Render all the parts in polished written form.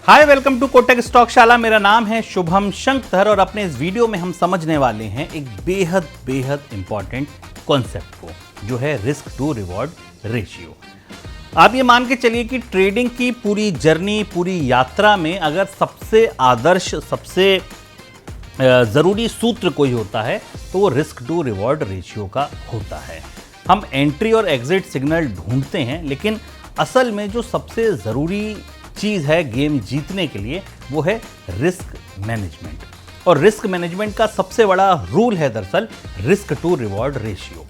Hi, welcome to Kotak stock Shaala. मेरा नाम है शुभम शंकर और अपने इस वीडियो में हम समझने वाले हैं एक बेहद बेहद इंपॉर्टेंट कॉन्सेप्ट को, जो है रिस्क टू रिवॉर्ड रेशियो। आप ये मान के चलिए कि ट्रेडिंग की पूरी जर्नी, पूरी यात्रा में अगर सबसे आदर्श, सबसे ज़रूरी सूत्र कोई होता है तो वो रिस्क टू रिवॉर्ड रेशियो का होता है। हम एंट्री और एग्जिट सिग्नल ढूंढते हैं, लेकिन असल में जो सबसे ज़रूरी चीज़ है गेम जीतने के लिए वो है रिस्क मैनेजमेंट। और रिस्क मैनेजमेंट का सबसे बड़ा रूल है दरअसल रिस्क टू रिवॉर्ड रेशियो।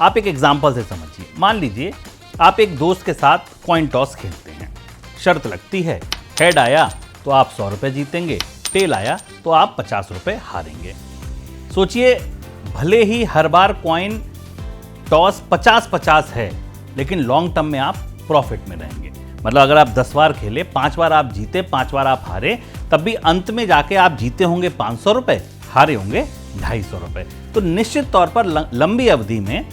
आप एक एग्जांपल से समझिए। मान लीजिए आप एक दोस्त के साथ कॉइन टॉस खेलते हैं। शर्त लगती है, हेड आया तो आप 100 रुपए जीतेंगे, टेल आया तो आप 50 रुपए हारेंगे। सोचिए, भले ही हर बार कॉइन टॉस 50-50 है, लेकिन लॉन्ग टर्म में आप प्रॉफिट में रहेंगे। मतलब अगर आप 10 बार खेले, 5 बार आप जीते, 5 बार आप हारे, तब भी अंत में जाके आप जीते होंगे 500 रुपए, हारे होंगे 250 रुपए। तो निश्चित तौर पर लंबी अवधि में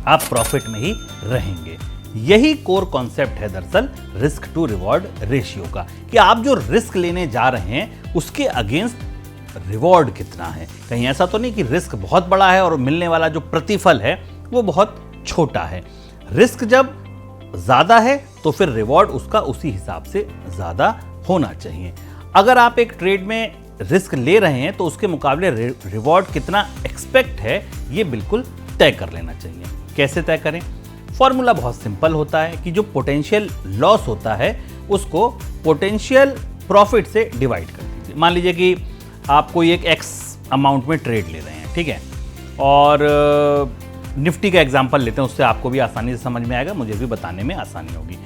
आप प्रॉफिट में ही रहेंगे। यही कोर कॉन्सेप्ट है दरअसल रिस्क टू रिवॉर्ड रेशियो का, कि आप जो रिस्क लेने जा रहे हैं उसके अगेंस्ट रिवॉर्ड कितना है। कहीं ऐसा तो नहीं कि रिस्क बहुत बड़ा है और मिलने वाला जो प्रतिफल है वो बहुत छोटा है। रिस्क जब ज्यादा है तो फिर रिवॉर्ड उसका उसी हिसाब से ज्यादा होना चाहिए। अगर आप एक ट्रेड में रिस्क ले रहे हैं तो उसके मुकाबले रिवॉर्ड कितना एक्सपेक्ट है ये बिल्कुल तय कर लेना चाहिए। कैसे तय करें? फॉर्मूला बहुत सिंपल होता है कि जो पोटेंशियल लॉस होता है उसको पोटेंशियल प्रॉफिट से डिवाइड कर दीजिए। मान लीजिए कि आप कोई एक एक्स अमाउंट में ट्रेड ले रहे हैं, ठीक है, और निफ्टी का एग्जांपल लेते हैं, उससे आपको भी आसानी से समझ में आएगा, मुझे भी बताने में आसानी होगी।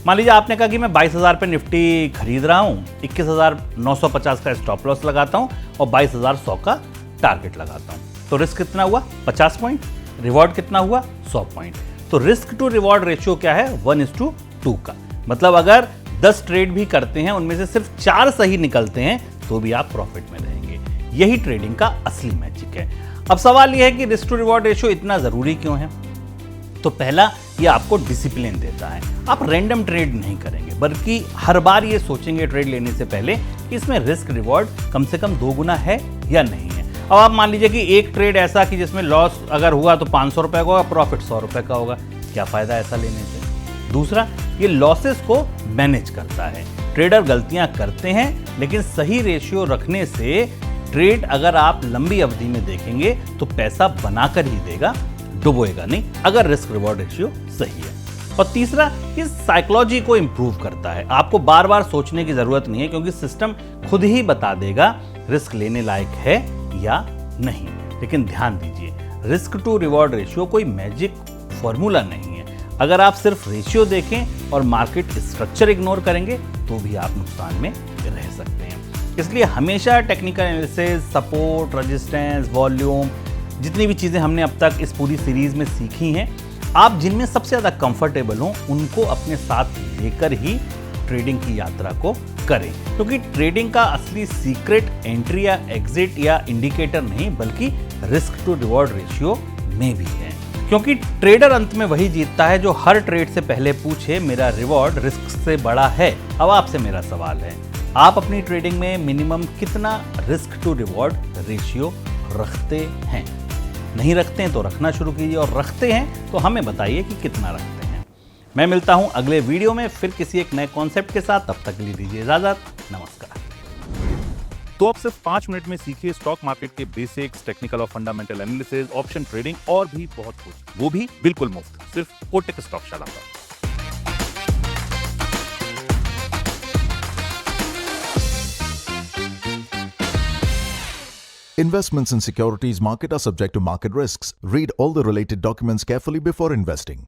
मान लीजिए आपने कहा कि मैं 22,000 पे निफ्टी खरीद रहा हूँ, 21,950 का स्टॉप लॉस लगाता हूँ और 22,100 का टारगेट लगाता हूँ। तो रिस्क कितना हुआ? 50 पॉइंट। रिवॉर्ड कितना हुआ? 100 पॉइंट। तो रिस्क टू रिवॉर्ड रेशियो क्या है? 1:2 का। मतलब अगर 10 ट्रेड भी करते हैं, उनमें से सिर्फ 4 सही निकलते हैं तो भी आप प्रॉफिट में रहेंगे। यही ट्रेडिंग का असली मैजिक है। अब सवाल यह है कि रिस्क टू रिवॉर्ड रेशियो इतना जरूरी क्यों है? तो पहला, ये आपको डिसिप्लिन देता है। आप रैंडम ट्रेड नहीं करेंगे, बल्कि हर बार ये सोचेंगे ट्रेड लेने से पहले कि इसमें रिस्क रिवॉर्ड कम से कम 2 गुना है या नहीं है। अब आप मान लीजिए कि एक ट्रेड ऐसा कि जिसमें लॉस अगर हुआ तो 500 रुपए का होगा, प्रॉफिट 100 रुपए का होगा, क्या फायदा ऐसा लेने से? दूसरा, ये लॉसेस को मैनेज करता है। ट्रेडर गलतियां करते हैं, लेकिन सही रेशियो रखने से ट्रेड अगर आप लंबी अवधि में देखेंगे तो पैसा बनाकर ही देगा, डुबोएगा नहीं, अगर रिस्क रिवॉर्ड रेशियो सही है। और तीसरा, ये साइकोलॉजी को इंप्रूव करता है। आपको बार बार सोचने की जरूरत नहीं है, क्योंकि सिस्टम खुद ही बता देगा रिस्क लेने लायक है या नहीं। लेकिन ध्यान दीजिए, रिस्क टू रिवॉर्ड रेशियो कोई मैजिक फॉर्मूला नहीं है। अगर आप सिर्फ रेशियो देखें और मार्केट स्ट्रक्चर इग्नोर करेंगे तो भी आप नुकसान में रह सकते हैं। इसलिए हमेशा technical analysis, support, resistance, volume, जितनी भी चीज़ें हमने अब तक इस पूरी सीरीज में सीखी हैं, आप जिनमें सबसे ज़्यादा कंफर्टेबल हों उनको अपने साथ लेकर ही ट्रेडिंग की यात्रा को करें। क्योंकि ट्रेडिंग का असली सीक्रेट एंट्री या एग्जिट या इंडिकेटर नहीं, बल्कि रिस्क टू रिवॉर्ड रेशियो में भी है। क्योंकि ट्रेडर अंत में वही जीतता है जो हर ट्रेड से पहले पूछे, मेरा रिवॉर्ड रिस्क से बड़ा है? अब आपसे मेरा सवाल है, आप अपनी ट्रेडिंग में मिनिमम कितना रिस्क टू रिवॉर्ड रेशियो रखते हैं? नहीं रखते हैं तो रखना शुरू कीजिए, और रखते हैं तो हमें बताइए कि कितना रखते हैं। मैं मिलता हूं अगले वीडियो में फिर किसी एक नए कॉन्सेप्ट के साथ। तब तक के लिए दीजिए इजाजत। नमस्कार। तो अब सिर्फ 5 मिनट में सीखिए स्टॉक मार्केट के बेसिक्स, टेक्निकल और फंडामेंटल एनालिसिस, ऑप्शन ट्रेडिंग और भी बहुत कुछ, वो भी बिल्कुल मुफ्त, सिर्फ कोटक स्टॉक शाला पर। Investments in securities market are subject to market risks. Read all the related documents carefully before investing.